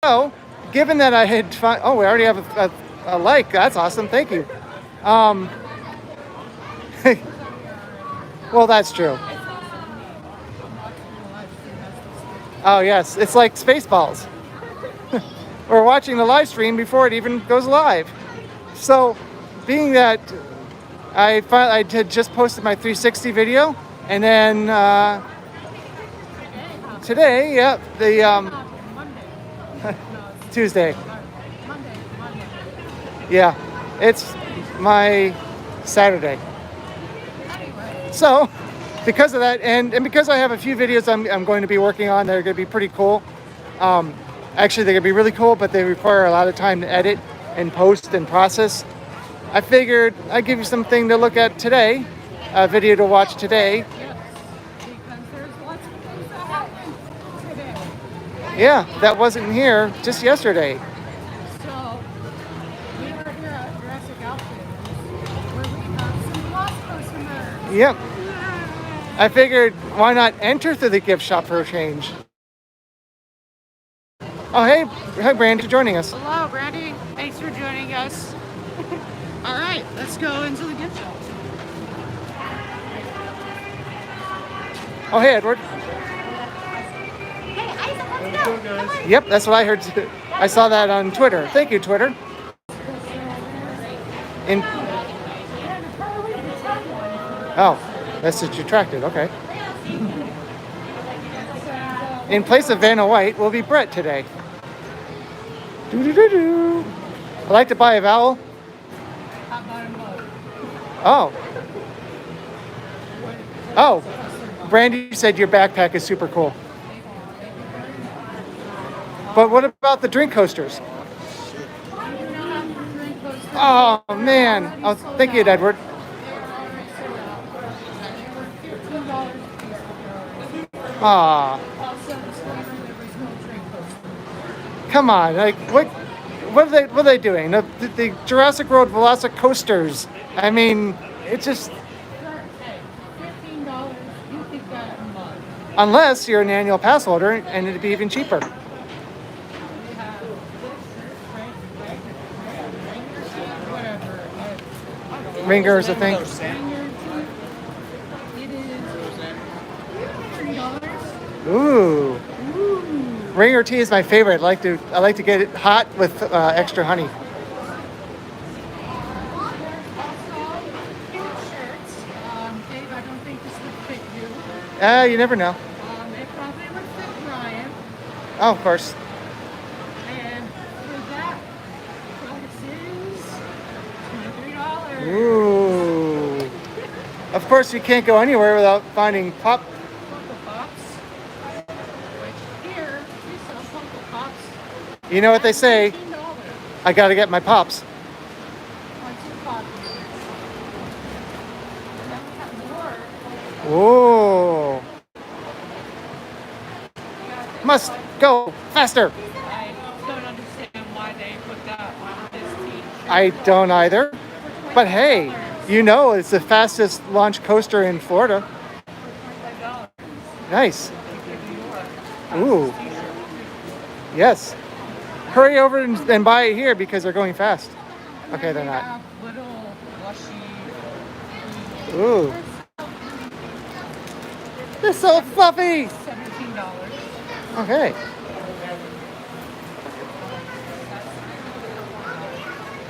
So, given that I had oh, we already have a like. That's awesome. Thank you. Um, well, that's true. Oh yes, it's like Spaceballs. We're watching the live stream before it even goes live. So, being that I had just posted my 360 video, and then today, yeah, the Tuesday. Yeah, it's my Saturday. So, because of that, and because I have a few videos I'm going to be working on, they're going to be pretty cool. Actually, they're going to be really cool, but they require a lot of time to edit and post and process. I figured I'd give you something to look at today, a video to watch today. Because there's lots of things that happen today. Yeah, that wasn't here just yesterday. So, we are here at Jurassic where we have some lost customers. Yep. I figured, why not enter through the gift shop for a change? Oh, hey, Brandy, for joining us. Hello, Brandy. Thanks for joining us. All right, let's go into the gift shop. Oh, hey, Edward. Hey, Isaac, let's go. Come on. Yep, that's what I heard. I saw that on Twitter. Thank you, Twitter. Oh, message retracted. Okay. In place of Vanna White will be Bret today. Doo-doo-doo-doo. I'd like to buy a vowel. Oh. Oh. Brandy said your backpack is super cool. But what about the drink coasters? Oh, man. Oh, thank you, Edward. Aw. Come on, like what are they doing? The Jurassic World Velocicoasters. I mean, it's just $15. You think that a month? unless you're an annual pass holder, and it'd be even cheaper. Ringer is a thing. It is $3. Ooh. Ringer tea is my favorite. I like to get it hot with extra honey. Dave, I don't think this would fit you. You never know. It probably would fit Brian. Oh, of course. And for that, price is $23. Ooh. Of course, you can't go anywhere without finding Funko Pops. Which here, we sell Funko Pops. You know what they say? $15. I gotta get my pops. Ooh. Must go faster. I don't understand why they put that on this t-shirt. I don't either. But hey, you know it's the fastest launch coaster in Florida. Nice. Ooh. Yes. Hurry over and buy it here because they're going fast. Okay, they're not. Little plushy. Ooh. They're so fluffy. $17. Okay.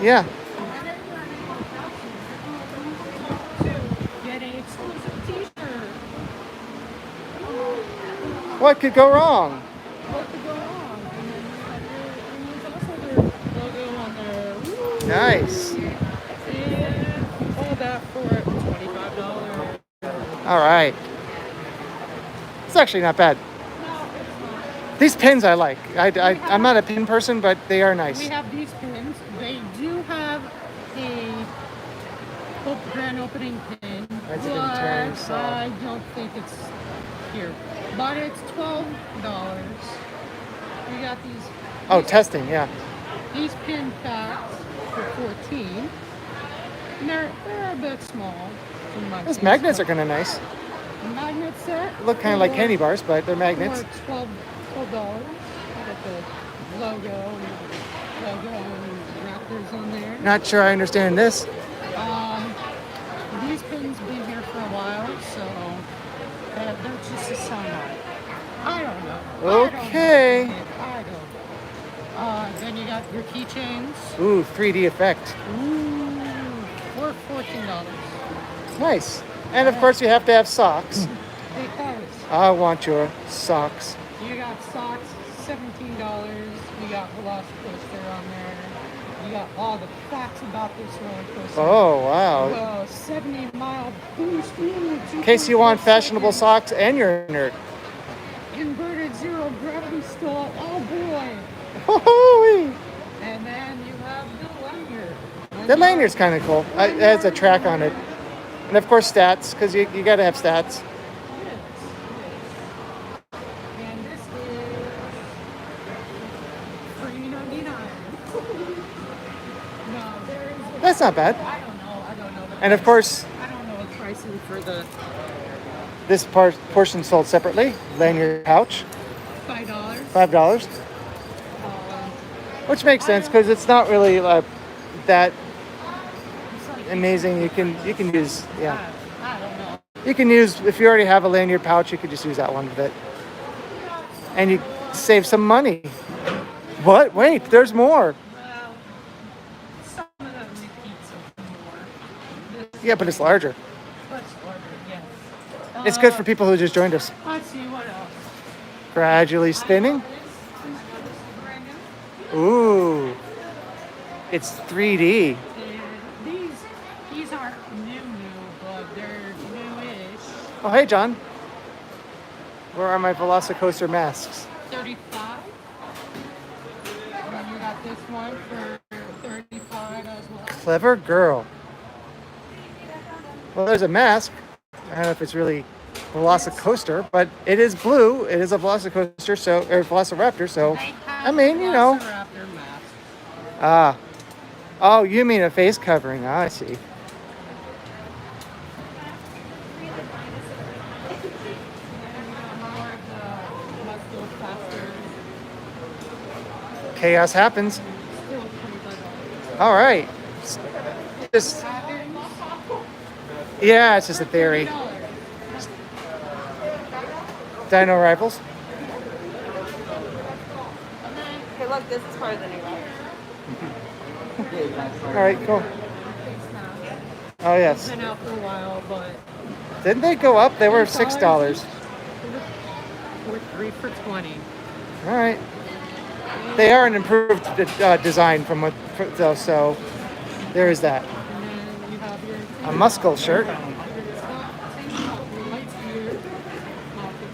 Yeah. Get an exclusive t-shirt. What could go wrong? What could go wrong? And then there's also their logo on there. Nice. And all that for $25. All right. It's actually not bad. These pins I like. I'm not a pin person, but they are nice. We have these pins. They do have a grand opening pin, That's a but good turn, so. I don't think it's here. But it's $12. We got these. Oh, testing, yeah. These pin packs for $14. And they're a bit small. Those magnets are kind of nice. A magnet set. Look kind of like candy bars, but they're magnets. For $12. I got the logo and Raptors on there. Not sure I understand this. These pins been here for a while, so they're just a sign on it. I don't know. Okay. I don't know. Then you got your keychains. Ooh, 3D effect. Ooh, for $14. Nice. And of course you have to have socks. Because I want your socks. you got socks, $17. You got Velocicoaster on there. You got all the facts about this roller coaster. Oh, wow. Well, 70-mile boost. Ooh, In case you want 2.4 fashionable seconds. socks and you're a nerd. Inverted zero gravity stall. Oh boy. Woo-hoo-wee. And then you have the lanyard. The lanyard's kind of cool. It has a track on it. And of course stats, because you got to have stats. And this is $3.99. No, there is. That's not bad. I don't know. And of course, I don't know the pricing for the this portion sold separately. Lanyard pouch, $5. $5. Which makes sense because it's not really that It's like, amazing. You can use, yeah. I don't know. You can use, if you already have a lanyard pouch, you could just use that one with it. And you save some money. What? Wait, there's more. Well, some of them repeat something more. This Yeah, but it's larger. much larger, yes. It's good for people who just joined us. Let's see what else. Gradually spinning. This is brand new. Ooh. It's 3D. And these aren't new, but they're newish. Oh, hey, John. Where are my Velocicoaster masks? 35. And then you got this one for 35 as well. Clever girl. Well, there's a mask. I don't know if it's really Velocicoaster, but it is blue. It is a Velocicoaster, so or Velociraptor. So, They have I mean, you know. Velociraptor mask. Ah. Oh, you mean a face covering? Ah, I see. More of the muscle faster. Chaos happens. Still $25. All right. Just yeah, it's just a theory. $3. Dino Rivals. Hey, look, this is part of the new one. All right, cool. Oh yes. Been out for a while, but Didn't they go up? They were $6. we're 3 for 20. All right. They are an improved design from what, so there is that. And then you have your A muscle shirt. your lights here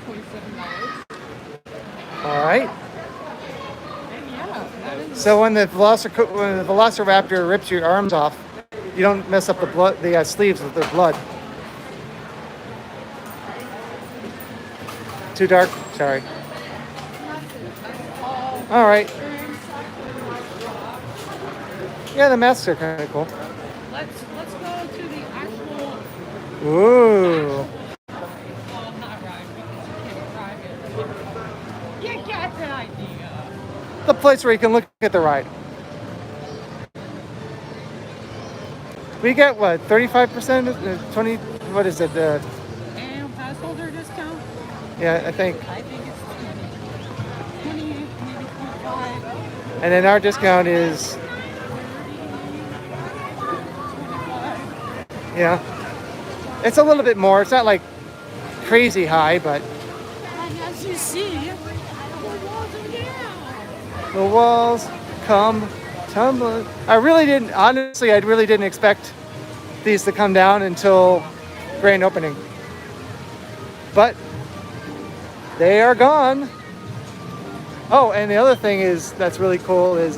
for $27. All right. And yeah, that is So when the Velociraptor rips your arms off, you don't mess up the sleeves with their blood. Too dark? Sorry. All right. Yeah, the masks are kind of cool. let's go to the actual Ooh. well, not ride because you can't ride it. You got the idea. The place where you can look at the ride. We get what, 35%? 20? What is it? And pass holder discount, Yeah, I think. I think it's 20, maybe 25. And then our discount is, yeah. It's a little bit more. It's not like crazy high, but And as you see, the walls are down. the walls come tumbling. I really didn't expect these to come down until grand opening. But they are gone. Oh, and the other thing that's really cool is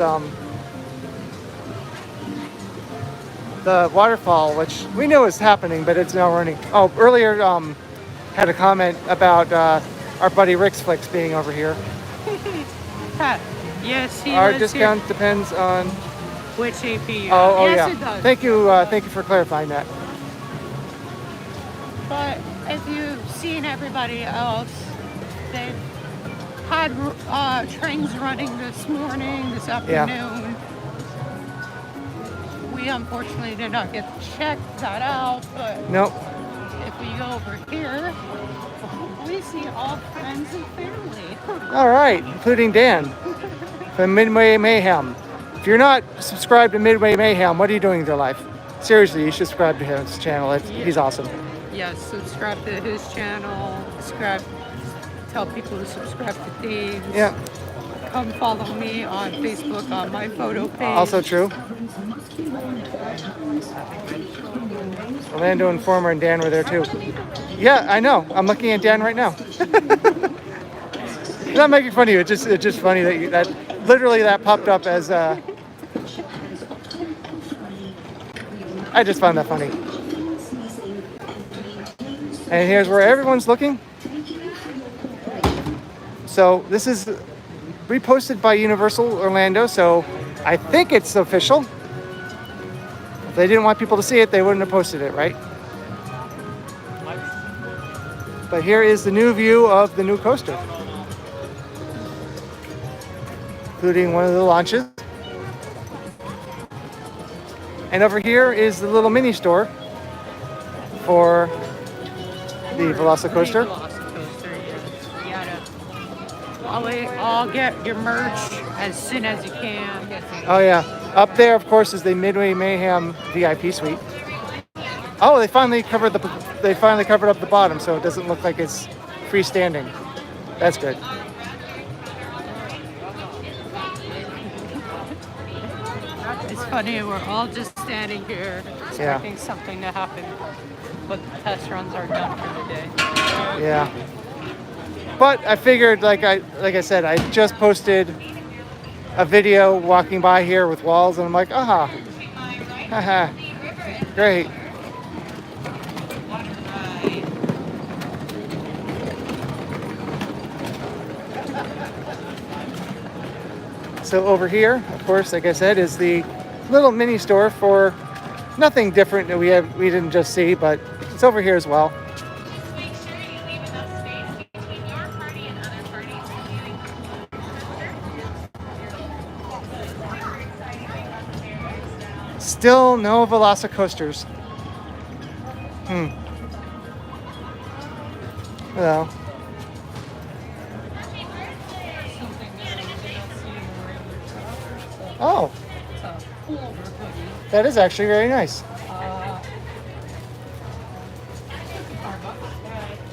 the waterfall, which we knew was happening, but it's now running. Oh, earlier had a comment about our buddy Rick's Flicks being over here. Yes, he Our was discount here. depends on. Which AP? Oh Yes, yeah. it does. Thank you for clarifying that. But if you've seen everybody else, they had trains running this morning, this afternoon. We unfortunately did not get to check that out, but Nope. if we go over here, we see all friends and family. All right, including Dan from Midway Mayhem. If you're not subscribed to Midway Mayhem, what are you doing with your life? Seriously, you should subscribe to his channel. He's awesome. Yes, subscribe to his channel. Tell people to subscribe to Dave's. Yeah. Come follow me on Facebook on my photo page. Also true. Orlando Informer and Dan were there too. Yeah, I know. I'm looking at Dan right now. I'm not making fun of you. It's just funny that literally that popped up as. I just found that funny. And here's where everyone's looking. So this is reposted by Universal Orlando, so I think it's official. If they didn't want people to see it, they wouldn't have posted it, right? But here is the new view of the new coaster, including one of the launches. And over here is the little mini store for the Velocicoaster. I'll get your merch as soon as you can. Oh yeah, up there, of course, is the Midway Mayhem VIP suite. Oh, they finally covered up the bottom, so it doesn't look like it's freestanding. That's good. It's funny, we're all just standing here expecting something to happen, but the test runs are done for the day. Yeah. But I figured, like I said, I just posted a video walking by here with walls, and I'm like, haha, great. So over here, of course, like I said, is the little mini store for nothing different that we didn't just see, but it's over here as well. Still no Velocicoasters. Well. Oh. That is actually very nice.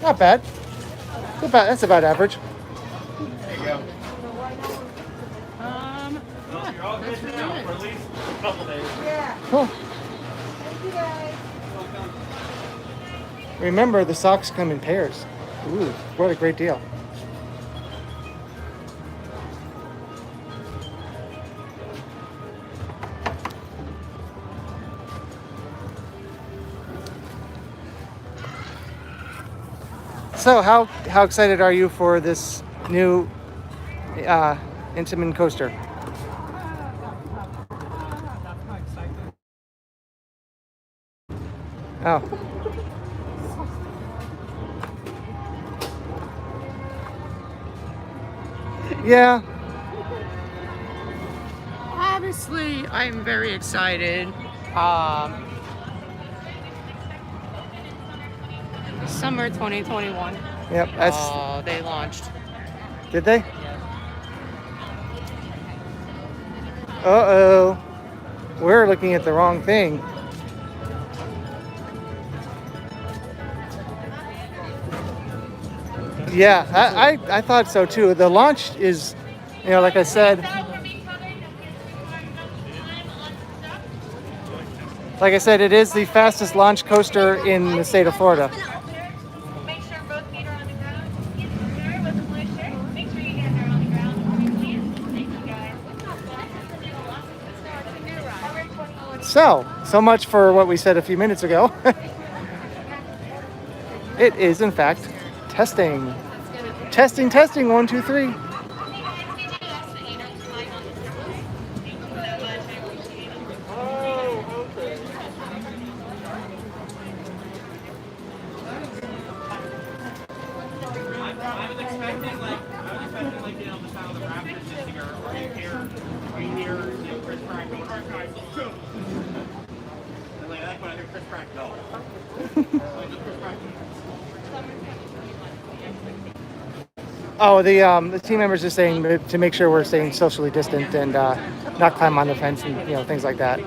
Not bad. That's about average. There you go. That's really nice. For at least a couple days. Cool. Thank you guys. Remember, the socks come in pairs. Ooh, what a great deal. So how excited are you for this new Intamin coaster? Oh. Yeah. Obviously, I'm very excited. Summer 2021. Yep. They launched. Did they? Uh-oh. We're looking at the wrong thing. Yeah, I thought so too. The launch is, like I said, it is the fastest launch coaster in the state of Florida. Make sure both feet are on the ground. Get secure with the blue shirt. Make sure your hands are on the ground. Please. Thank you guys. So much for what we said a few minutes ago. It is, in fact, testing. Testing, 1, 2, 3. Oh, the team members are saying to make sure we're staying socially distant and not climb on the fence and things like that.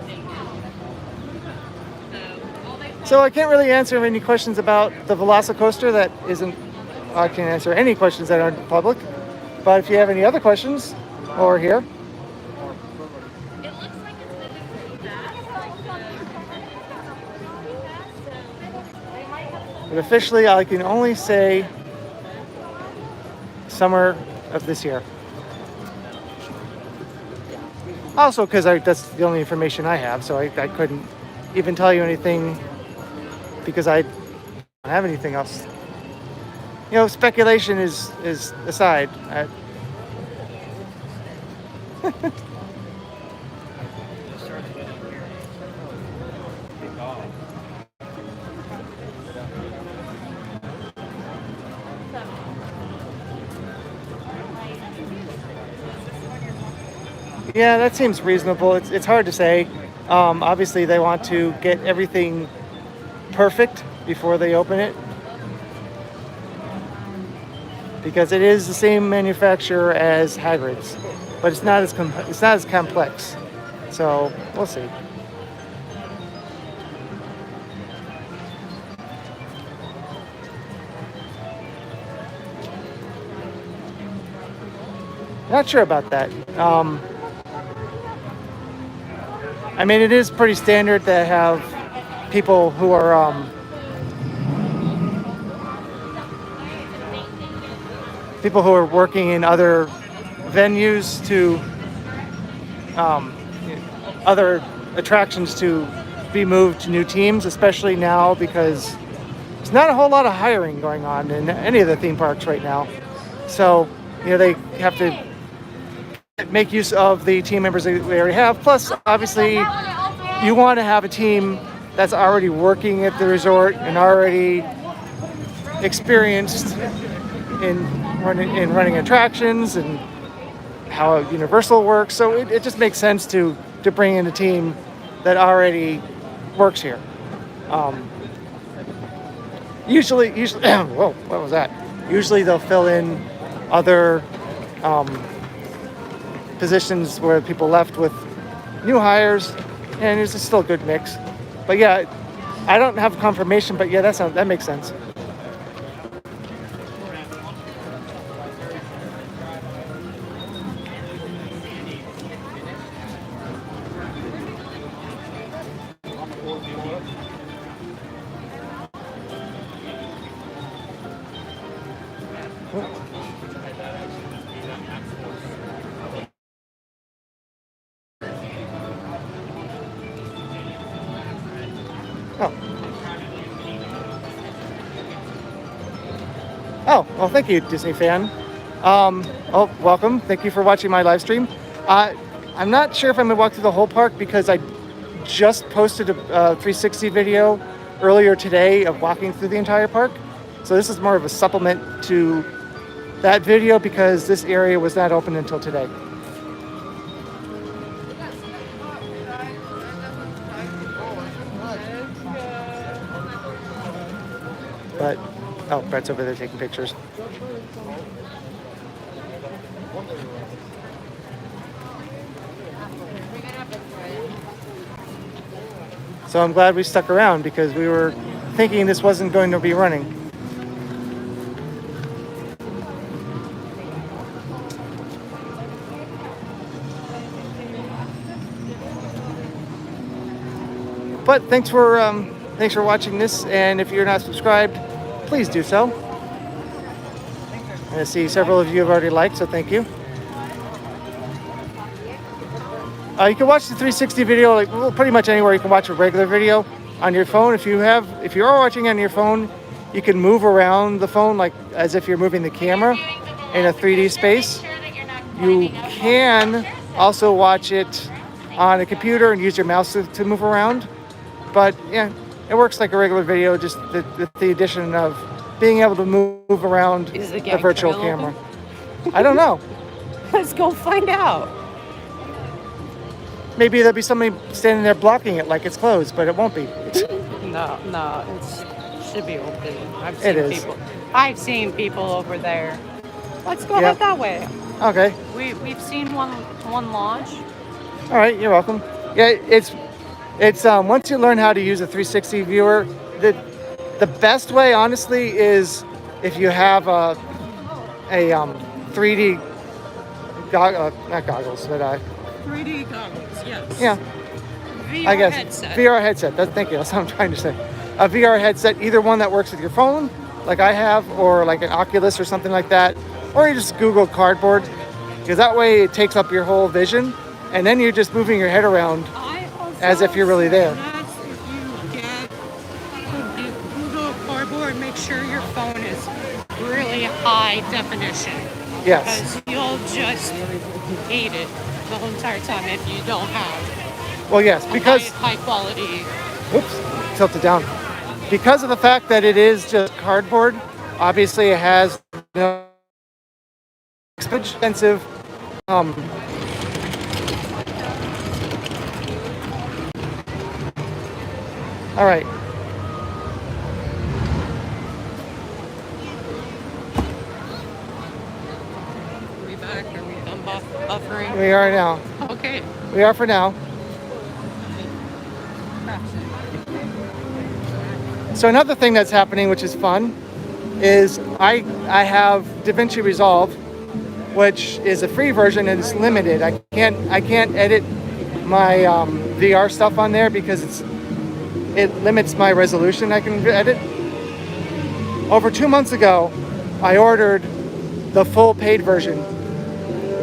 So I can't really answer any questions about the Velocicoaster that isn't. I can't answer any questions that aren't public. But if you have any other questions, over here. It looks like it's moving pretty fast. But officially, I can only say summer of this year. Also, because that's the only information I have, so I couldn't even tell you anything because I don't have anything else. Speculation is aside. Yeah, that seems reasonable. It's hard to say. Obviously, they want to get everything perfect before they open it, because it is the same manufacturer as hybrids, but it's not as complex. So we'll see. Not sure about that. I mean, it is pretty standard to have people who are working in other venues to other attractions to be moved to new teams, especially now because there's not a whole lot of hiring going on in any of the theme parks right now. So, they have to make use of the team members that we already have. Plus, obviously, you want to have a team that's already working at the resort and already experienced in running attractions and how Universal works. So it just makes sense to bring in a team that already works here. Usually, whoa, what was that? Usually they'll fill in other positions where people left with new hires, and it's still a good mix. But yeah, I don't have confirmation, but yeah, that makes sense. Oh, well, thank you, Disney fan. Welcome. Thank you for watching my live stream. I'm not sure if I'm going to walk through the whole park because I just posted a 360 video earlier today of walking through the entire park. So this is more of a supplement to that video because this area was not open until today. But, Bret's over there taking pictures. So I'm glad we stuck around because we were thinking this wasn't going to be running. But thanks for watching this, and if you're not subscribed, please do so. And I see several of you have already liked, so thank you. You can watch the 360 video pretty much anywhere. You can watch a regular video on your phone. If you are watching on your phone, you can move around the phone as if you're moving the camera in a 3D space. You can also watch it on a computer and use your mouse to move around. But yeah, it works like a regular video, just the addition of being able to move around the virtual camera. I don't know. Let's go find out. maybe there'll be somebody standing there blocking it like it's closed, but it won't be. No, no, it should be open. It is. I've seen people over there. Let's go Yep. ahead that way. Okay. We've seen one launch. All right. You're welcome. Yeah, it's once you learn how to use a 360 viewer, the best way, honestly, is if you have a 3D not goggles, but 3D goggles, yes. yeah, VR I guess headset. VR headset. Thank you. That's what I'm trying to say. A VR headset, either one that works with your phone, like I have, or like an Oculus or something like that, or you just Google cardboard, because that way it takes up your whole vision, and then you're just moving your head around as if you're really there. If you get Google Cardboard, make sure your phone is really high definition. Yes. Because you'll just hate it the whole entire time if you don't have Well, yes, because high quality. oops, tilt it down. Because of the fact that it is just cardboard, obviously it has no expensive. All right. Are we back? Are we done buffering? We are now. Okay. We are for now. So another thing that's happening, which is fun, is I have DaVinci Resolve, which is a free version and it's limited. I can't edit my VR stuff on there because it limits my resolution I can edit. Over 2 months ago, I ordered the full paid version.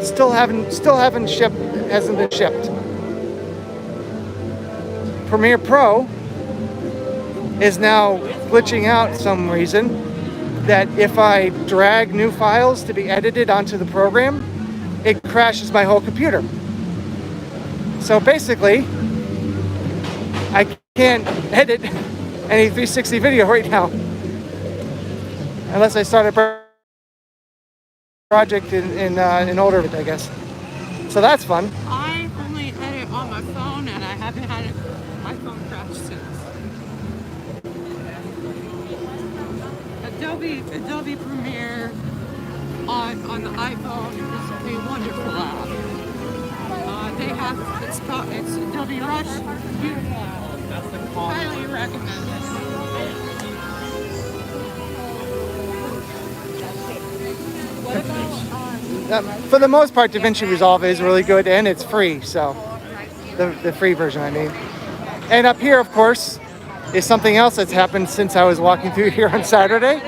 Hasn't been shipped. Premiere Pro is now glitching out some reason that if I drag new files to be edited onto the program, it crashes my whole computer. So basically, I can't edit any 360 video right now unless I start a project in older, I guess. So that's fun. I only edit on my phone and I haven't had my phone crash since. Adobe Premiere on the iPhone is a wonderful app. They have it's Adobe Rush. Highly recommend it. What about For the most part, DaVinci Resolve is really good and it's free. So the free version, I mean. And up here, of course, is something else that's happened since I was walking through here on Saturday.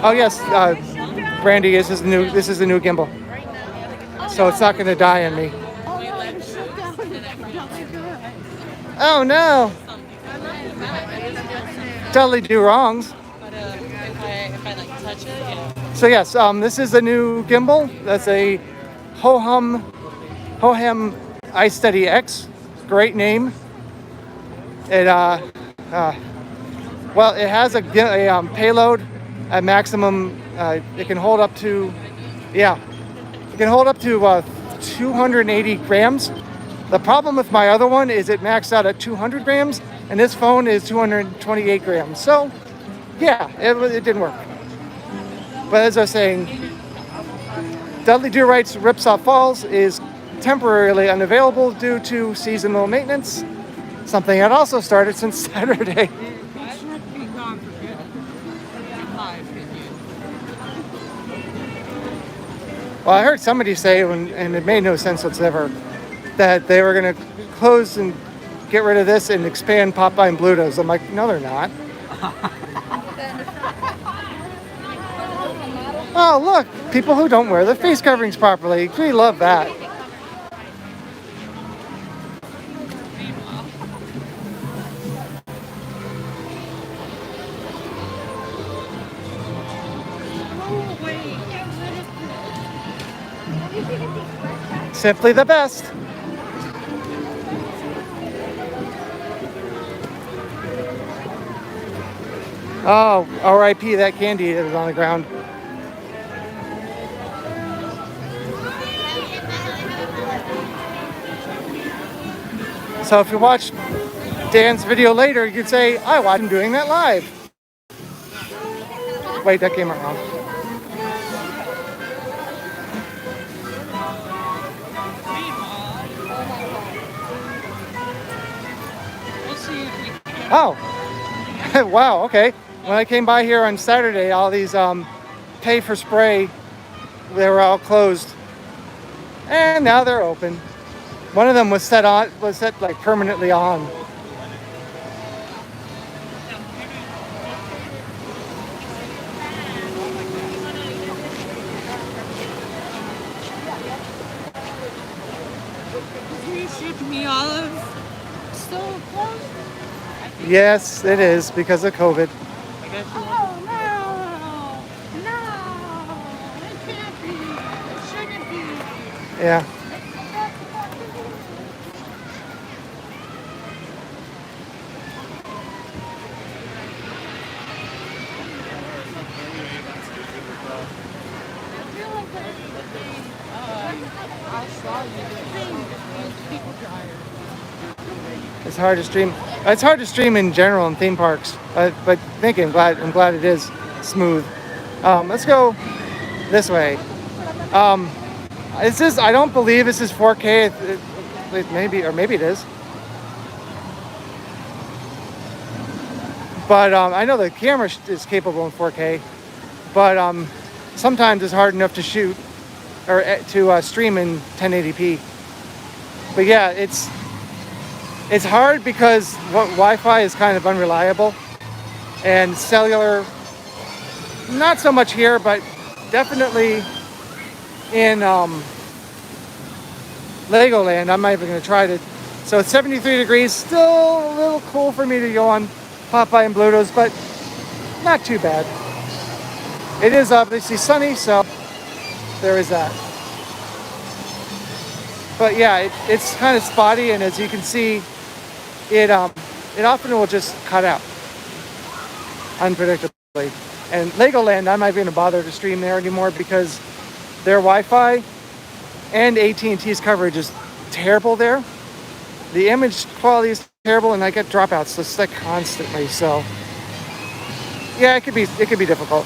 Oh yes, Brandy, this is the new gimbal, so it's not going to die on me. Oh no! Totally do wrongs. But if I like touch it, yeah. So yes, this is a new gimbal. That's a Hohem iSteady X. Great name. It well, it has a payload at maximum. It can hold up to, yeah, it can hold up to 280 grams. The problem with my other one is it maxed out at 200 grams, and this phone is 228 grams. So, yeah, it didn't work. But as I was saying, Dudley Do Right's Ripsaw Falls is temporarily unavailable due to seasonal maintenance, something that also started since Saturday. I should be gone for good. In my opinion. Well, I heard somebody say, and it made no sense whatsoever, that they were going to close and get rid of this and expand Popeye and Bluto's. I'm like, no, they're not. Oh, look, people who don't wear their face coverings properly. We love that. Simply the best. Oh, R.I.P. that candy that was on the ground. So if you watch Dan's video later, you could say, I watched him doing that live. Wait, that came out wrong. We'll see if we can. Oh, wow, okay. When I came by here on Saturday, all these pay for spray, they were all closed. And now they're open. One of them was set like permanently on. Me Olive still closed? Yes, it is because of COVID. Oh no! No! It can't be! It shouldn't be! Yeah. I feel like I'll saw you the people dryer. It's hard to stream. It's hard to stream in general in theme parks. But I'm glad it is smooth. Let's go this way. I don't believe this is 4K. Maybe it is. But I know the camera is capable in 4K. But sometimes it's hard enough to shoot or to stream in 1080p. But yeah, it's hard because Wi-Fi is kind of unreliable, and cellular, not so much here, but definitely in Legoland. I'm not even going to try to. So it's 73 degrees, still a little cool for me to go on Popeye and Bluto's, but not too bad. It is obviously sunny, so there is that. But yeah, it's kind of spotty, and as you can see, it often will just cut out unpredictably. And Legoland, I'm not even going to bother to stream there anymore because their Wi-Fi and AT&T's coverage is terrible there. The image quality is terrible, and I get dropouts just like constantly. So yeah, it could be difficult.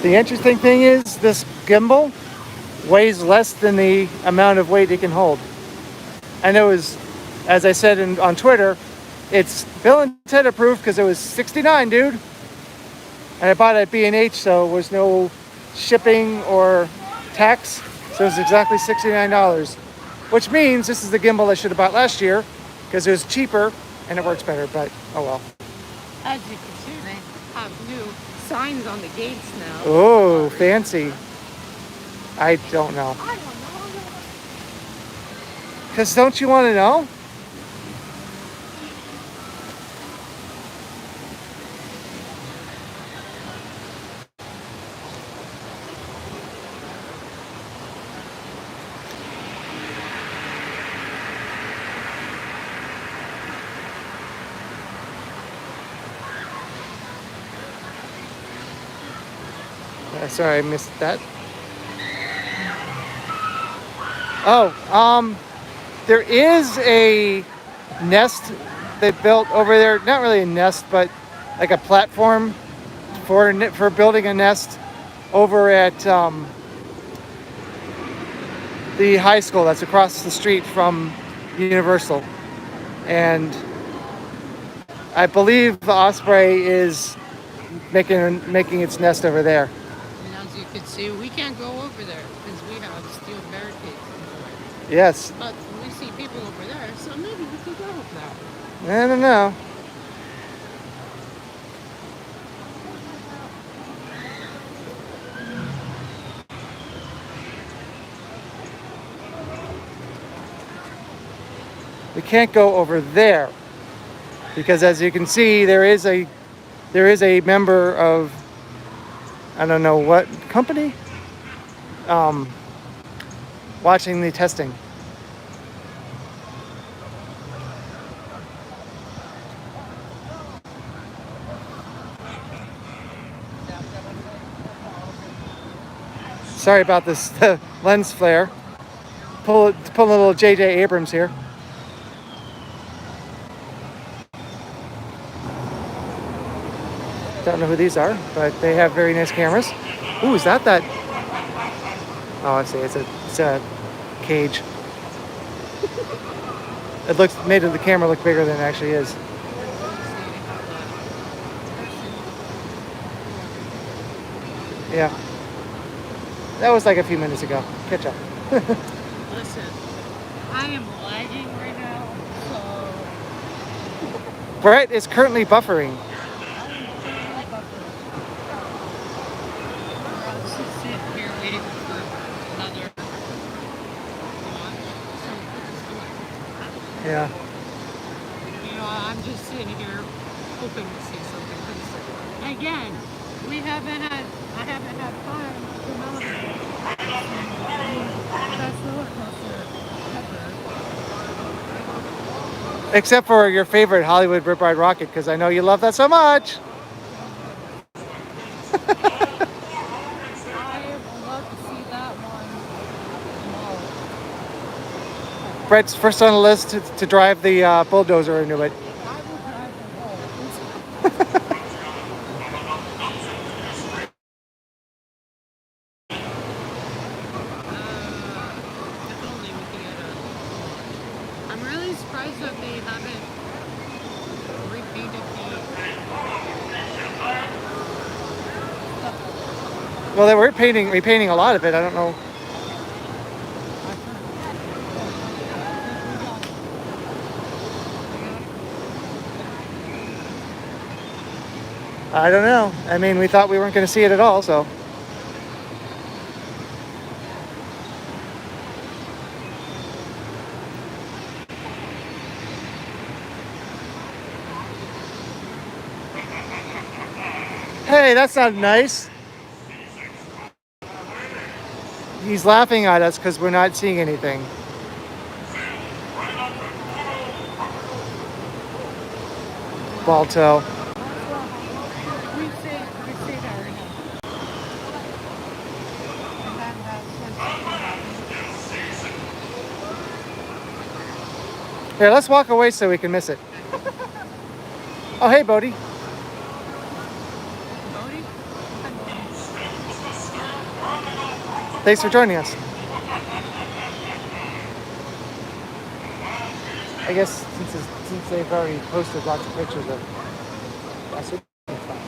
The interesting thing is this gimbal weighs less than the amount of weight it can hold. And it was, as I said on Twitter, it's Bill and Ted approved because it was $69, dude. And I bought it at B&H, so there was no shipping or tax. So it was exactly $69, which means this is the gimbal I should have bought last year because it was cheaper and it works better, but oh well. As you can see, they have new signs on the gates now. Oh, fancy. I don't know. I don't know. Because don't you want to know? Sorry, I missed that. Oh, there is a nest they built over there. Not really a nest, but like a platform for building a nest over at the high school that's across the street from Universal. And I believe the osprey is making its nest over there. And as you can see, we can't go over there because we have steel barricades. Yes. But we see people over there, so maybe we could go now. I don't know. we can't go over there because, as you can see, there is a member of, I don't know what company, watching the testing. Sorry about this lens flare. Pull a little J.J. Abrams here. Don't know who these are, but they have very nice cameras. Ooh, is that? Oh, I see. It's a cage. It made the camera look bigger than it actually is. Yeah. That was like a few minutes ago. Catch up. Listen, I am lagging right now, so Bret is currently buffering. I'll just sit here waiting for another launch. Yeah. You know, I'm just sitting here hoping to see something. 'Cause again, I haven't had time to come out of the best roller coaster ever. Except for your favorite Hollywood Rip Ride Rocket, because I know you love that so much. I would love to see that one tomorrow. Bret's first on the list to drive the bulldozer into it. I will drive the whole. If only we could get a. I'm really surprised that they haven't repainted Well, they were repainting a lot of it. I don't know. I don't know. I mean, we thought we weren't going to see it at all, so. Hey, that's not nice. He's laughing at us because we're not seeing anything. Balto. We say that right now. And then Here, let's walk away so we can miss it. Oh, hey, Bodie. Thanks for joining us. I guess since they've already posted lots of pictures of us, it's fine.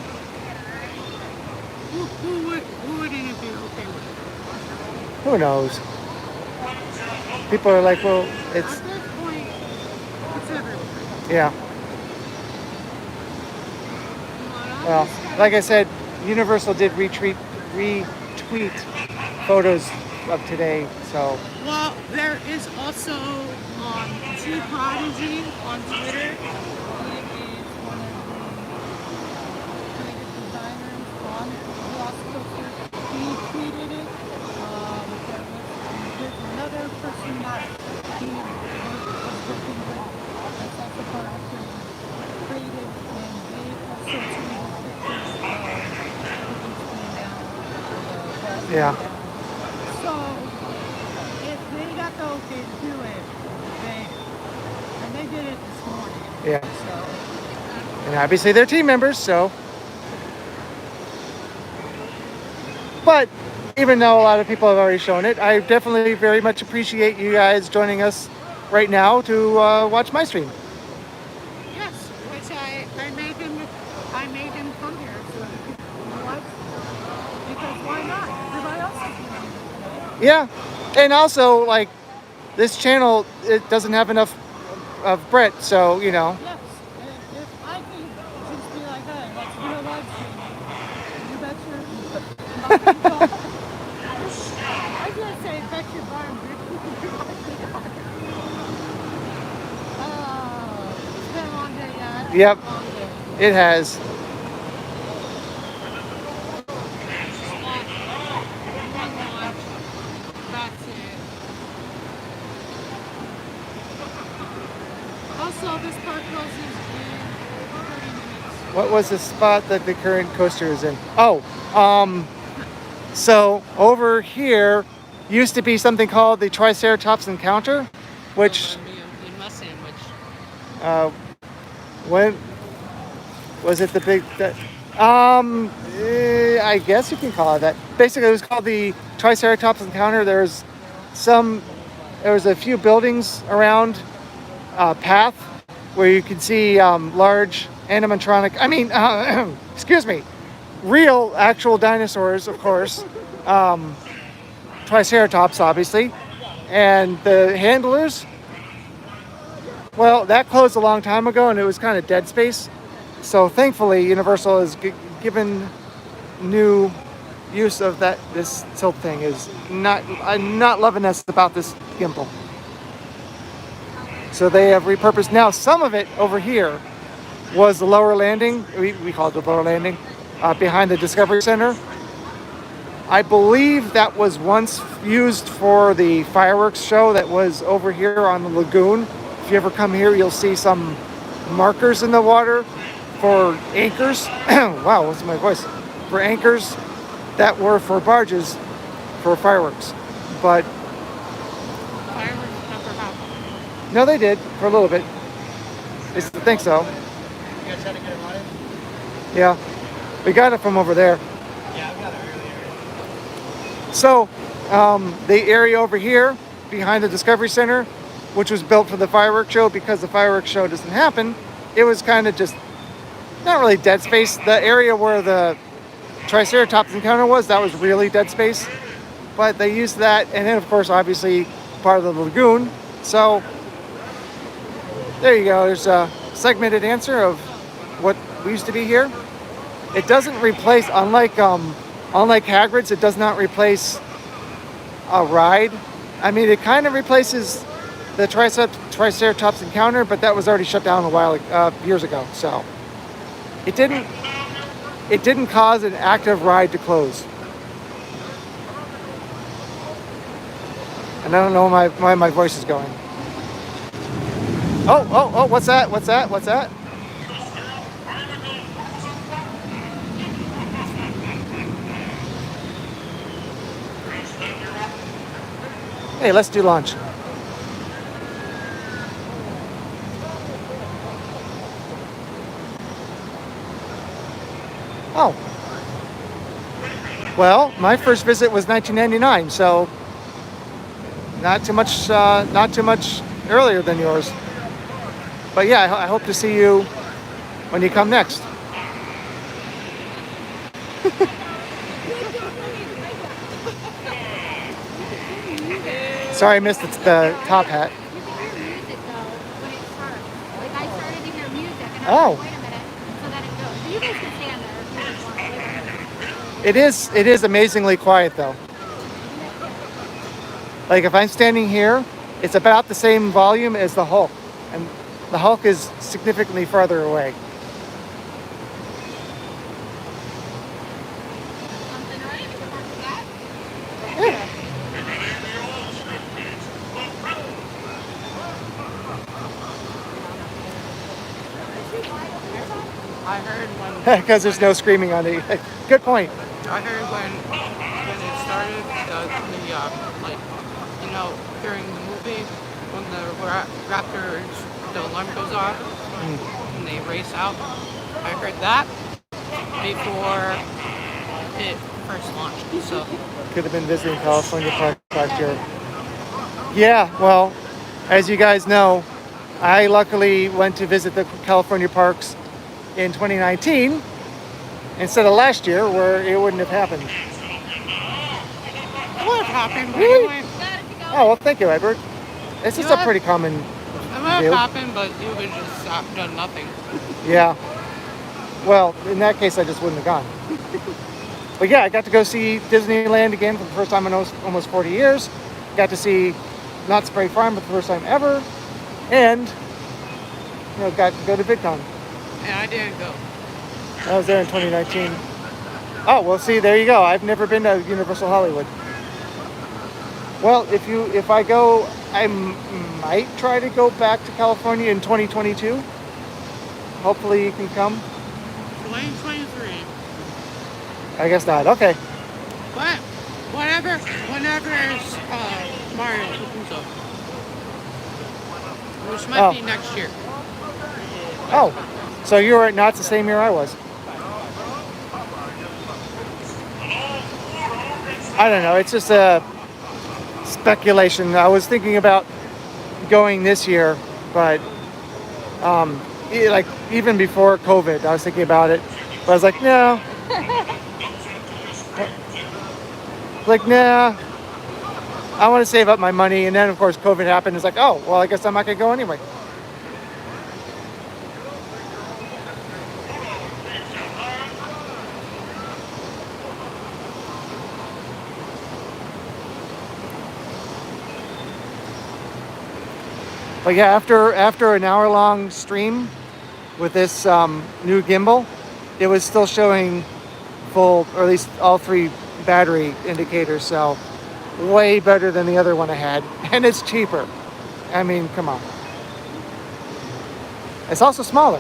Who would interview okay with it? Who knows? People are like, well, it's, At this point, it's everywhere. yeah. Come on, Well, like I said, Universal did retweet photos of today, so. Well, there is also G Prodigy on Twitter. He is one of the creative designers on Velocicoaster. He tweeted it. There's another person that he was working with that's also part of the creative, and they also tweeted pictures of everything's going down the Yeah. So, if they got the okay to do it, and they did it this morning. Yeah. So, And obviously they're team members, so. But even though a lot of people have already shown it, I definitely very much appreciate you guys joining us right now to watch my stream. yes, which I made him come here so he could watch, because why not? Everybody else is doing it. Yeah. And also, like, this channel, it doesn't have enough of Bret, so, you know. Yes, and if I could just be like, hey, let's do a live stream, you bet your I was gonna say bet your barn, bitch. I Yep, on there. it has. Spot. One launch. That's it. Also, this park closes in 30 minutes. What was the spot that the current coaster is in? Oh, so over here used to be something called the Triceratops Encounter, which In my sandwich. uh, when was it the big that? I guess you can call it that. Basically, it was called the Triceratops Encounter. There was a few buildings around path where you can see large animatronic. I mean, excuse me, real actual dinosaurs, of course. Triceratops, obviously, and the handlers. Well, that closed a long time ago, and it was kind of dead space. So thankfully, Universal has given new use of that. This tilt thing is not. I'm not loving this about this gimbal. So they have repurposed now some of it over here was the lower landing. We call it the lower landing behind the Discovery Center. I believe that was once used for the fireworks show that was over here on the lagoon. If you ever come here, you'll see some markers in the water for anchors. Wow, what's my voice? For anchors that were for barges for fireworks. But Fireworks never happened. no, they did for a little bit. I think so. You guys had to get it running? Yeah, we got it from over there. Yeah, I got it earlier. So the area over here behind the Discovery Center, which was built for the fireworks show, because the fireworks show doesn't happen, it was kind of just not really dead space. The area where the Triceratops encounter was, that was really dead space. But they used that, and then of course, obviously, part of the lagoon. So there you go. There's a segmented answer of what used to be here. It doesn't replace, unlike Hagrid's, it does not replace a ride. I mean, it kind of replaces the Triceratops encounter, but that was already shut down a while years ago. So it didn't cause an active ride to close. And I don't know why my voice is going. Oh, what's that? What's that? What's that? Hey, let's do lunch. Oh. Well, my first visit was 1999, so not too much earlier than yours. But yeah, I hope to see you when you come next. Sorry, I missed the top hat. You can hear music though when it starts. Like I started to hear music and I Oh. was like, wait a minute. So then it goes. So you guys can stand there if you guys want. It is amazingly quiet though. Like if I'm standing here, it's about the same volume as the Hulk, and the Hulk is significantly farther away. Something right? That? Yeah. I heard when Because there's no screaming on it. Good point. I heard when it started, like, you know, during the movie, when the raptors, the alarm goes off, and they race out. I heard that before it first launched. So Could have been visiting California Park last year. Yeah, well, as you guys know, I luckily went to visit the California parks in 2019 instead of last year, where it wouldn't have happened. what happened? Really? Anyway, Oh, well, thank you, Edward. It's just a pretty common it might deal. have happened, but you would just done nothing. Yeah. Well, in that case, I just wouldn't have gone. But yeah, I got to go see Disneyland again for the first time in almost 40 years. Got to see Knott's Berry Farm for the first time ever. And, got to go to VidCon. and I didn't go. I was there in 2019. Oh, well, see, there you go. I've never been to Universal Hollywood. Well, if I go, might try to go back to California in 2022. Hopefully you can come. 2023. I guess not. Okay. But whenever is Mario Pupusa, which might be next year. Oh, so you were not the same year I was. I don't know. It's just a speculation. I was thinking about going this year, but like even before COVID, I was thinking about it. But I was like, no. Nah. I want to save up my money, and then of course COVID happened. It's like, oh, well, I guess I'm not gonna go anyway. But yeah, after an hour-long stream with this new gimbal, it was still showing full, or at least all 3 battery indicators. So way better than the other one I had, and it's cheaper. I mean, come on. It's also smaller.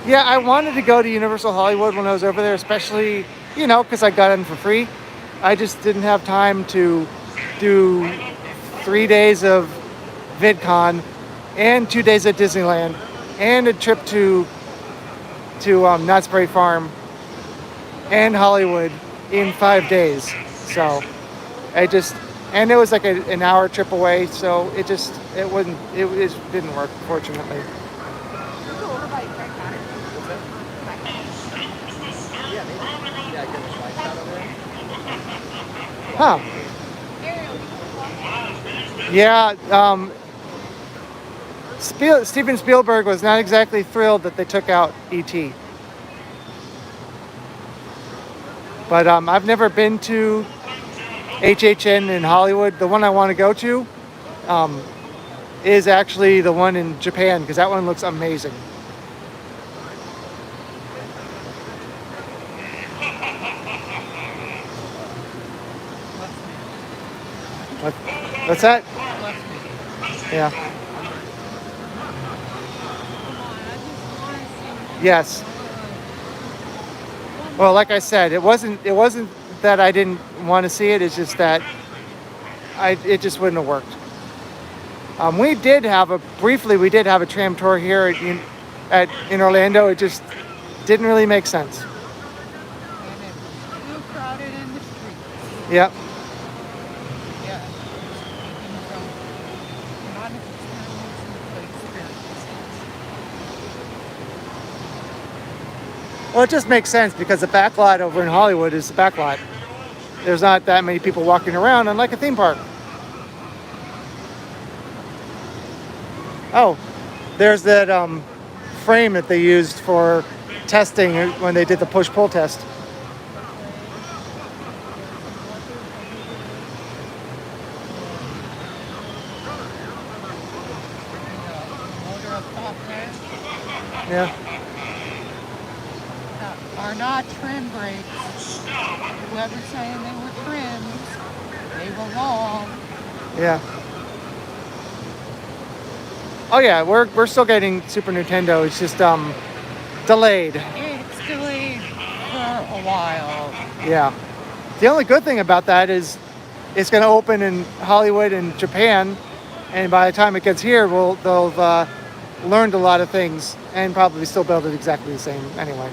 Yeah, I wanted to go to Universal Hollywood when I was over there, especially, because I got in for free. I just didn't have time to do 3 days of VidCon and 2 days at Disneyland and a trip to Knott's Berry Farm and Hollywood in 5 days. So and it was like an hour trip away, so it didn't work, fortunately. Huh. Yeah, Steven Spielberg was not exactly thrilled that they took out E.T. But I've never been to HHN in Hollywood. The one I want to go to is actually the one in Japan, because that one looks amazing. What's that? Yeah. Yes. Well, like I said, it wasn't that I didn't want to see it. It's just that it just wouldn't have worked. We did have a tram tour here in Orlando. It just didn't really make sense. And it's too crowded in the street. Yep. Yeah. Not an experience. Well, it just makes sense because the back lot over in Hollywood is the back lot. There's not that many people walking around, unlike a theme park. Oh, there's that frame that they used for testing when they did the push-pull test. Motor up top there. Yeah. Are not trim brakes. Whoever's saying they were trims, they were wrong. Yeah. Oh yeah, we're still getting Super Nintendo. It's just delayed. It's delayed for a while. Yeah. The only good thing about that is it's going to open in Hollywood and Japan, and by the time it gets here, they'll learned a lot of things and probably still build it exactly the same anyway.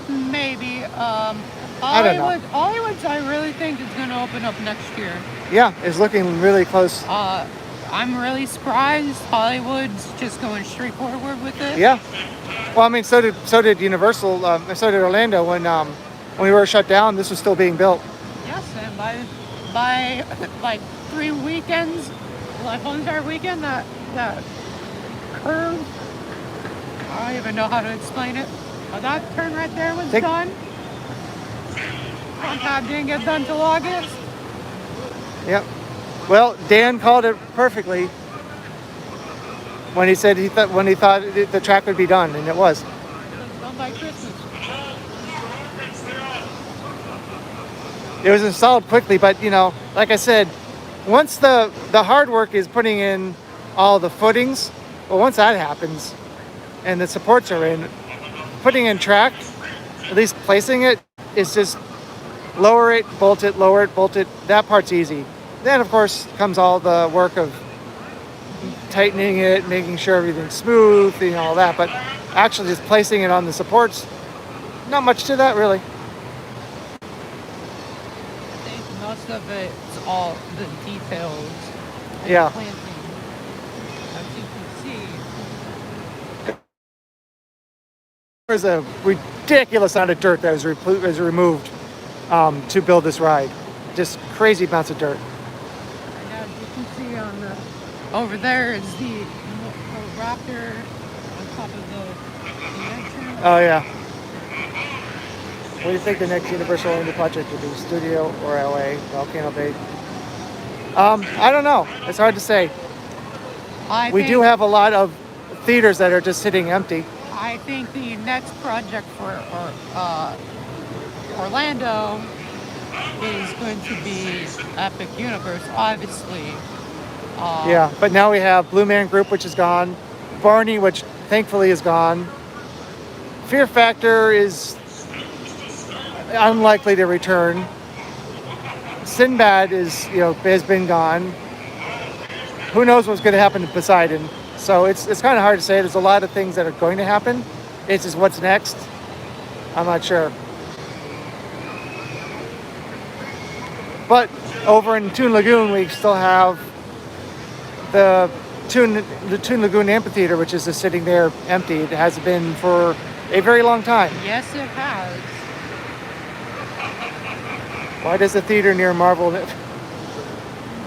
Maybe. I don't know. Hollywood's, I really think, is going to open up next year. Yeah, it's looking really close. I'm really surprised Hollywood's just going straight forward with it. Yeah. Well, I mean, so did Universal. So did Orlando when we were shut down. This was still being built. Yes, and by like 3 weekends, like one entire weekend, that curve. I don't even know how to explain it. But that turn right there was done. Contact didn't get done till August. Yep. Well, Dan called it perfectly. when he said when he thought the track would be done, and it was. It's done by Christmas. It was installed quickly, but you know, like I said, once the hard work is putting in all the footings, well, once that happens and the supports are in, putting in track, at least placing it, is just lower it, bolt it, lower it, bolt it. That part's easy. Then, of course, comes all the work of tightening it, making sure everything's smooth, and all that. But actually just placing it on the supports, not much to that, really. I think most of it's all the details. And Yeah. planting. As you can see. There's a ridiculous amount of dirt that was removed to build this ride. Just crazy amounts of dirt. And as you can see on the over there is the raptor on top of the entrance. Oh yeah. What do you think the next Universal Orlando project will be? Studio or LA? Volcano Bay? I don't know. It's hard to say. We do have a lot of theaters that are just sitting empty. I think the next project for Orlando is going to be Epic Universe, obviously. Yeah, but now we have Blue Man Group, which is gone. Barney, which thankfully is gone. Fear Factor is unlikely to return. Sinbad has been gone. Who knows what's going to happen to Poseidon? So it's kind of hard to say. There's a lot of things that are going to happen. It's just what's next. I'm not sure. But over in Toon Lagoon, we still have the Toon Lagoon Amphitheater, which is just sitting there empty. It has been for a very long time. Yes, it has. Why does the theater near Marvel?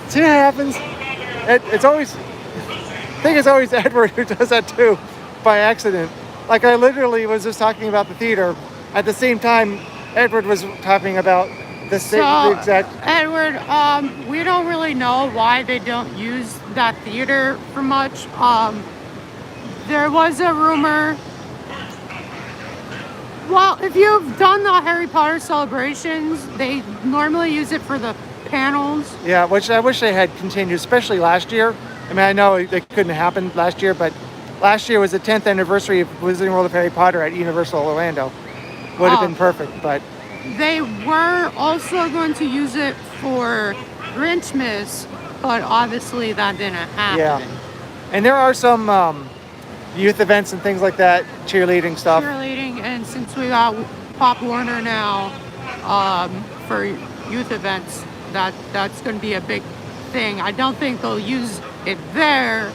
See what happens? It's always. I think it's always Edward who does that too, by accident. Like I literally was just talking about the theater. At the same time, Edward was talking about the exact. Edward, we don't really know why they don't use that theater for much. There was a rumor. Well, if you've done the Harry Potter celebrations, they normally use it for the panels. Yeah, which I wish they had continued, especially last year. I mean, I know it couldn't happen last year, but last year was the 10th anniversary of Wizarding World of Harry Potter at Universal Orlando. Would have been perfect, but... They were also going to use it for Grinchmas, but obviously that didn't happen. Yeah. And there are some youth events and things like that, cheerleading stuff. Cheerleading, and since we got Pop Warner now for youth events, that's going to be a big thing. I don't think they'll use it there,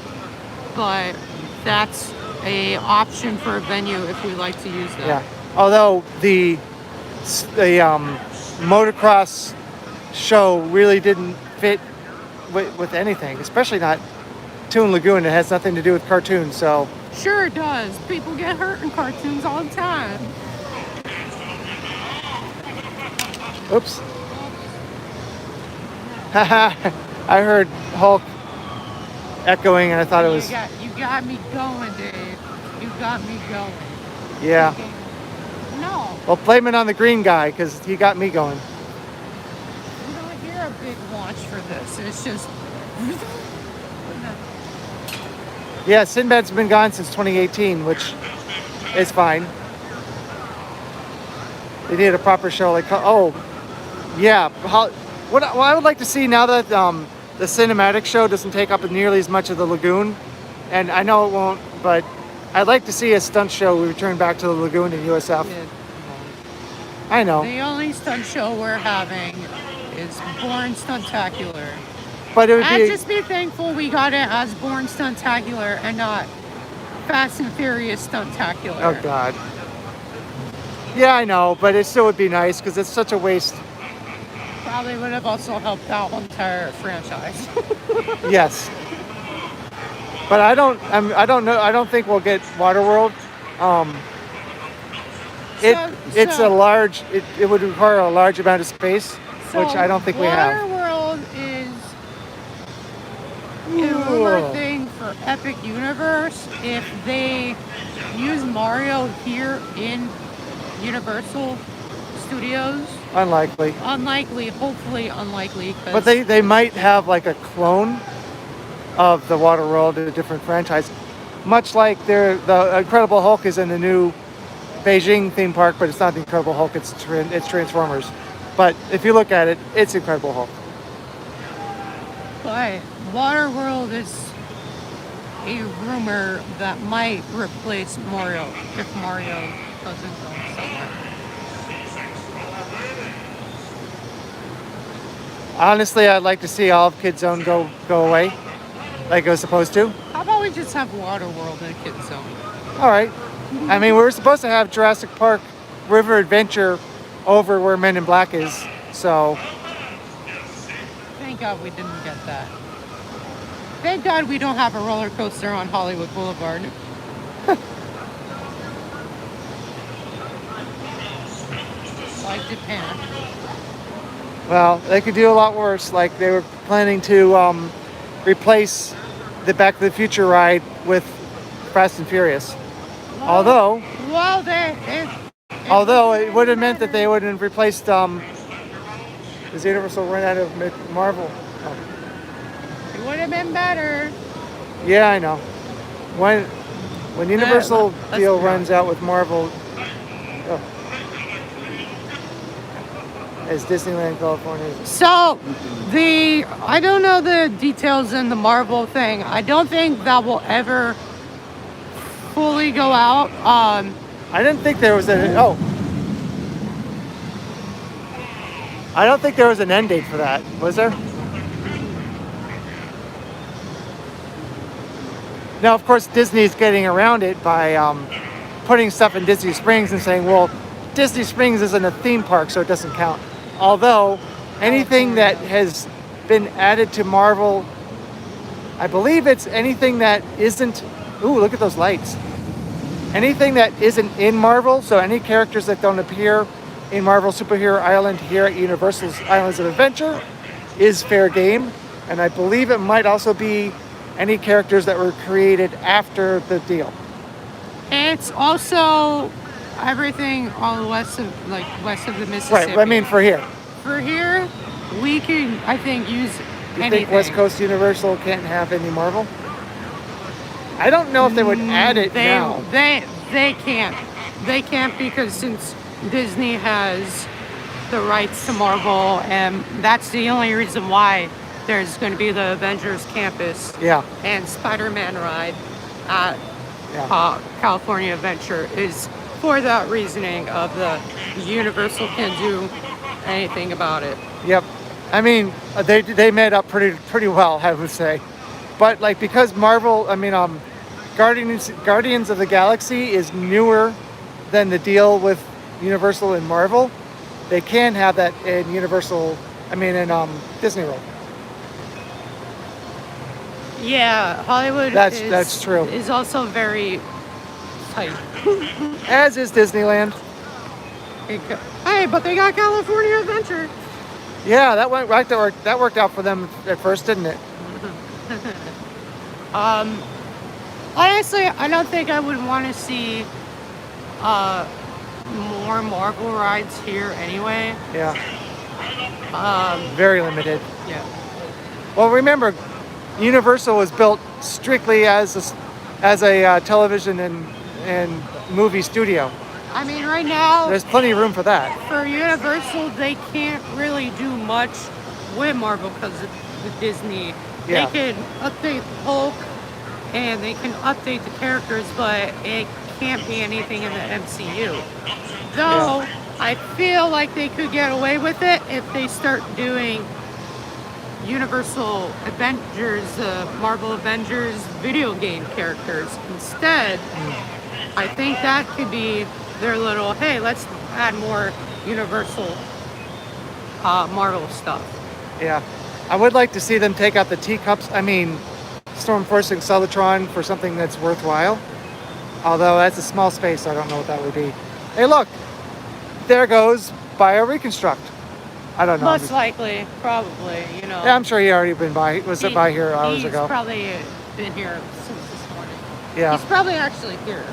but that's a option for a venue if we like to use that. Yeah. Although the motocross show really didn't fit with anything, especially not Toon Lagoon. It has nothing to do with cartoons, so. Sure it does. People get hurt in cartoons all the time. Oops. Haha. I heard Hulk echoing and I thought it was... You got me going, Dave. You got me going. Yeah. No. Well, blame it on the green guy because he got me going. You don't hear a big launch for this. It's just... Yeah, Sinbad's been gone since 2018, which is fine. They did a proper show like... Oh, yeah. What I would like to see now that the cinematic show doesn't take up nearly as much of the lagoon, and I know it won't, but I'd like to see a stunt show return back to the lagoon in USF. I know. The only stunt show we're having is Born Stuntacular. But it would I'd just be thankful we got it as Born Stuntacular and not Fast and Furious Stuntacular. Oh, God. Yeah, I know, but it still would be nice because it's such a waste. Probably would have also helped out the entire franchise. Yes. But I don't know. I don't think we'll get Waterworld. It's a large. It would require a large amount of space, which I don't think we have. Waterworld is a rumor thing for more epic universe if they use Mario here in Universal Studios. Unlikely. Unlikely, hopefully unlikely. But they might have like a clone of the Water World, a different franchise. Much like the Incredible Hulk is in the new Beijing theme park, but it's not the Incredible Hulk, it's Transformers. But if you look at it, it's Incredible Hulk. But Waterworld is a rumor that might replace Mario if Mario doesn't go somewhere. Honestly, I'd like to see all of Kid Zone go away, like it was supposed to. How about we just have Waterworld and Kid Zone? All right. I mean, we were supposed to have Jurassic Park River Adventure over where Men in Black is, so. Thank God we didn't get that. Thank God we don't have a roller coaster on Hollywood Boulevard. Like Japan. Well, they could do a lot worse. Like they were planning to replace the Back to the Future ride with Fast and Furious. Although it would have meant that they would have replaced is Universal run out of Marvel? Oh. It would have been better. Yeah, I know. When Universal let's deal go. runs out with Marvel, as Disneyland California is. So, I don't know the details in the Marvel thing. I don't think that will ever fully go out. I didn't think there was I don't think there was an end date for that, was there? Now, of course, Disney's getting around it by putting stuff in Disney Springs and saying, well, Disney Springs isn't a theme park, so it doesn't count. Although, anything that has been added to Marvel, I believe it's anything that isn't, ooh, look at those lights. Anything that isn't in Marvel, so any characters that don't appear in Marvel Superhero Island here at Universal's Islands of Adventure is fair game. And I believe it might also be any characters that were created after the deal. It's also everything on the west of the Mississippi. Right, I mean for here. For here, we can, I think, use You anything. think West Coast Universal can't have any Marvel? I don't know if they would add it now. They can't. They can't because since Disney has the rights to Marvel, and that's the only reason why there's going to be the Avengers campus and Spider-Man ride at California Adventure is for that reasoning of the Universal can't do anything about it. Yep. I mean, they made up pretty well, I would say. But like because Marvel, I mean, Guardians of the Galaxy is newer than the deal with Universal and Marvel. They can have that in in Disney World. Yeah, Hollywood. That's true. Is also very tight. As is Disneyland. Hey, but they got California Adventure. Yeah, that went right. That worked out for them at first, didn't it? Honestly, I don't think I would want to see more Marvel rides here anyway. Yeah. Very limited. Yeah. Well, remember, Universal was built strictly as a television and movie studio. I mean, right now, There's plenty of room for that. for Universal, they can't really do much with Marvel because of the Disney. Yeah. They can update Hulk and they can update the characters, but it can't be anything in the MCU. Though, I feel like they could get away with it if they start doing Universal Avengers, Marvel Avengers video game characters instead. I think that could be their little, hey, let's add more Universal Marvel stuff. Yeah. I would like to see them take out the teacups. I mean, Stormforce and Cybertron for something that's worthwhile. Although that's a small space, so I don't know what that would be. Hey, look. There goes Bio Reconstruct. I don't know. Most likely, probably, Yeah, I'm sure he already been by. Was it by here hours he's ago? Probably been here since this morning. Yeah, He's probably actually here.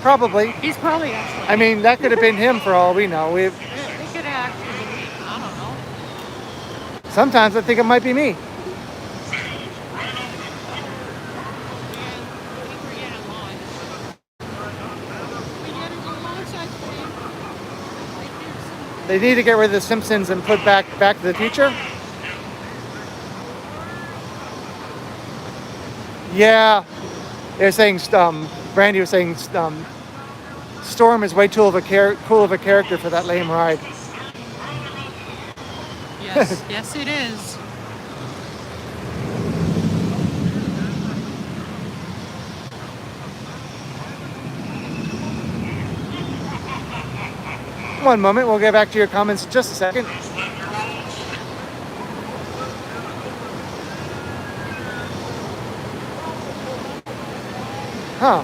probably. He's probably actually. I mean, that could have been him for all we know. It could actually be me. I don't know. Sometimes I think it might be me. Man, I think we're getting launched. We getting a launch, I think. They need to get rid of the Simpsons and put Back to the Future. Yeah, they're saying. Brandy was saying Storm is way too cool of a character for that lame ride. Yes, yes, it is. One moment, we'll get back to your comments in just a second. Huh.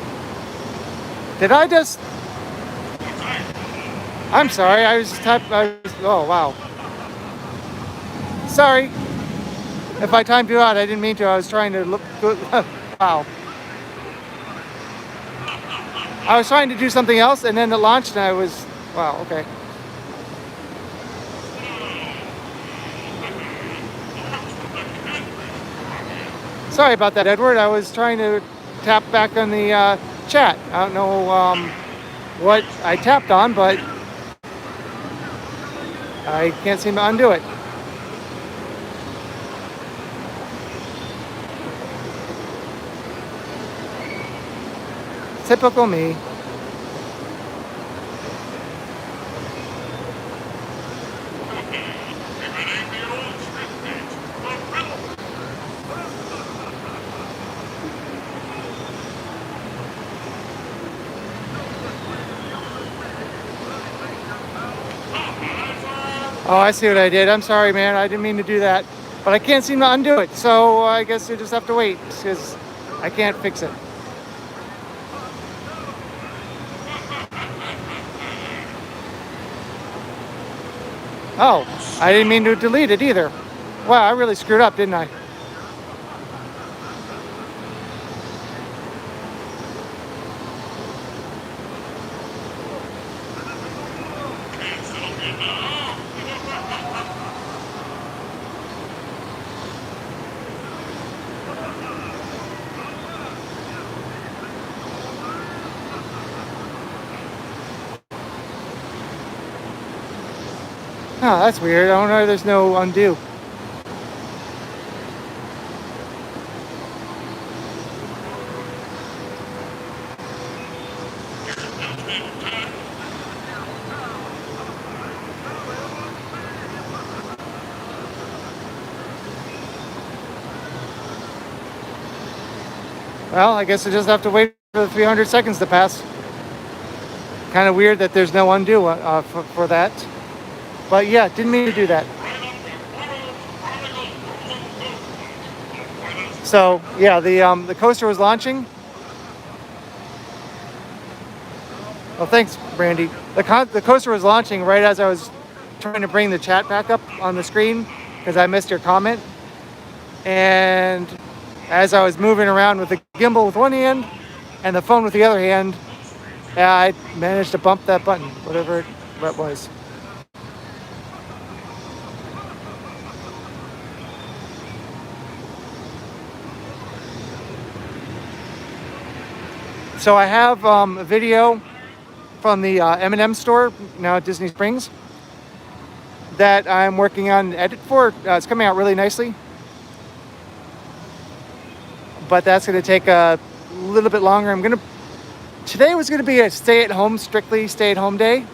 Did I just... I'm sorry, I was oh, wow. Sorry. If I timed you out, I didn't mean to. I was trying to look good. Wow. I was trying to do something else, and then it launched, and I was... Wow, okay. Sorry about that, Edward. I was trying to tap back on the chat. I don't know what I tapped on, but I can't seem to undo it. Typical me. Oh, I see what I did. I'm sorry, man. I didn't mean to do that. But I can't seem to undo it. So I guess you just have to wait because I can't fix it. Oh, I didn't mean to delete it either. Wow, I really screwed up, didn't I? Oh, that's weird. I wonder why there's no undo. Well, I guess I just have to wait for the 300 seconds to pass. Kind of weird that there's no undo for that. But yeah, didn't mean to do that. So yeah, the coaster was launching. Well, thanks, Brandy. The coaster was launching right as I was trying to bring the chat back up on the screen because I missed your comment. And as I was moving around with the gimbal with one hand and the phone with the other hand, I managed to bump that button, whatever it was. So I have a video from the M&M store now at Disney Springs that I'm working on an edit for. It's coming out really nicely. But that's going to take a little bit longer. Today was going to be a strictly stay-at-home day.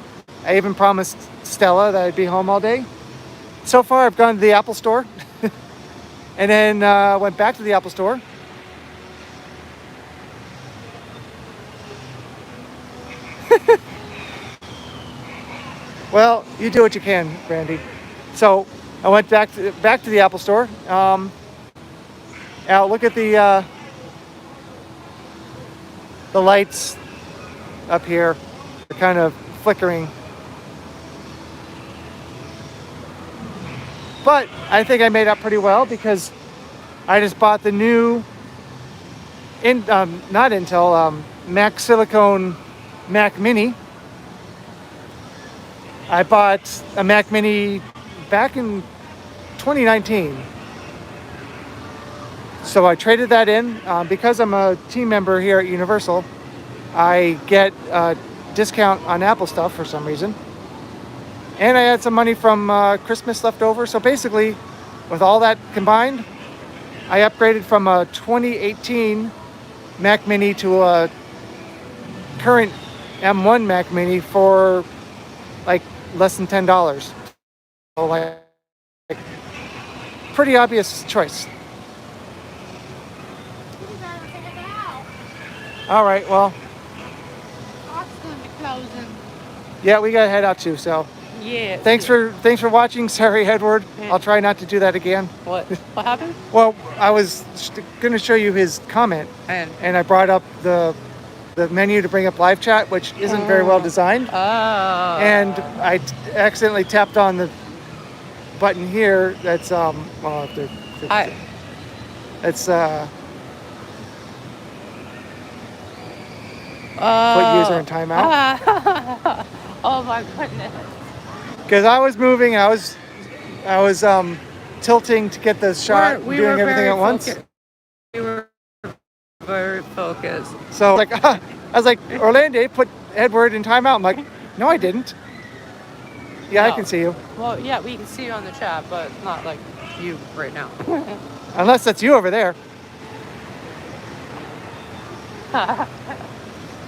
I even promised Stella that I'd be home all day. So far, I've gone to the Apple store and then went back to the Apple store. Well, you do what you can, Brandy. So I went back to the Apple store. Now look at the lights up here. They're kind of flickering. But I think I made up pretty well because I just bought the new not Intel, Mac Silicone Mac Mini. I bought a Mac Mini back in 2019. So I traded that in. Because I'm a team member here at Universal, I get a discount on Apple stuff for some reason. And I had some money from Christmas left over. So basically, with all that combined, I upgraded from a 2018 Mac Mini to a current M1 Mac Mini for like less than $10. So like pretty obvious choice. All right, well, Park's gonna be closing. yeah, we gotta head out too. So Yeah. thanks for watching. Sorry, Edward. Yeah. I'll try not to do that again. What? What happened? Well, I was gonna show you his comment, and I brought up the menu to bring up live chat, which isn't very well designed. Oh. And I accidentally tapped on the button here. That's well, it's put user in timeout. Oh my goodness. Because I was moving, I was tilting to get the shot, We doing were everything very at once. We were very focused. So like, I was like, Orlando put Edward in timeout. I'm like, no, I didn't. Yeah, I No. can see you. Well, yeah, we can see you on the chat, but not like you right now. Unless that's you over there.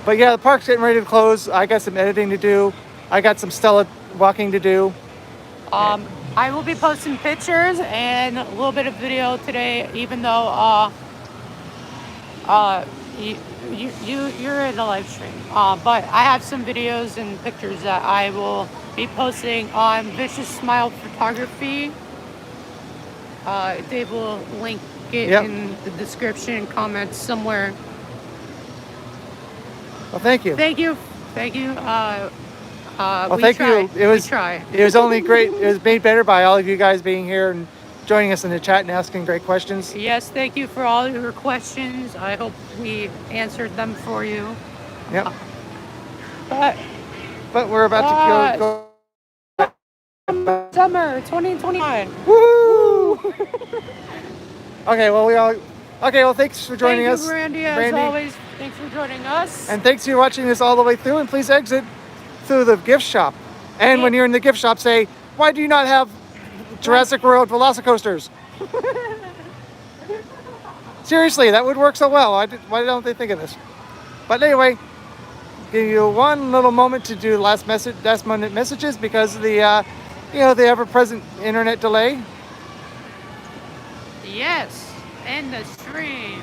But yeah, the park's getting ready to close. I got some editing to do. I got some Stella walking to do. I will be posting pictures and a little bit of video today, even though you're in a live stream. But I have some videos and pictures that I will be posting on Vicious Smile Photography. Dave will link it in the description, comments somewhere. Well, thank you. Thank you. Well, thank you. It was only great. It was made better by all of you guys being here and joining us in the chat and asking great questions. Yes, thank you for all your questions. I hope we answered them for you. Yep. But we're about to go. Summer 2021. Woo! Okay, well, thanks for joining us. Thank you, Randy, as always. Thanks for joining us. And thanks for watching this all the way through. And please exit through the gift shop. And when you're in the gift shop, say, why do you not have Jurassic World Velocicoasters? Seriously, that would work so well. Why don't they think of this? But anyway, give you one little moment to do last minute messages because of the the ever-present internet delay. Yes, end the stream.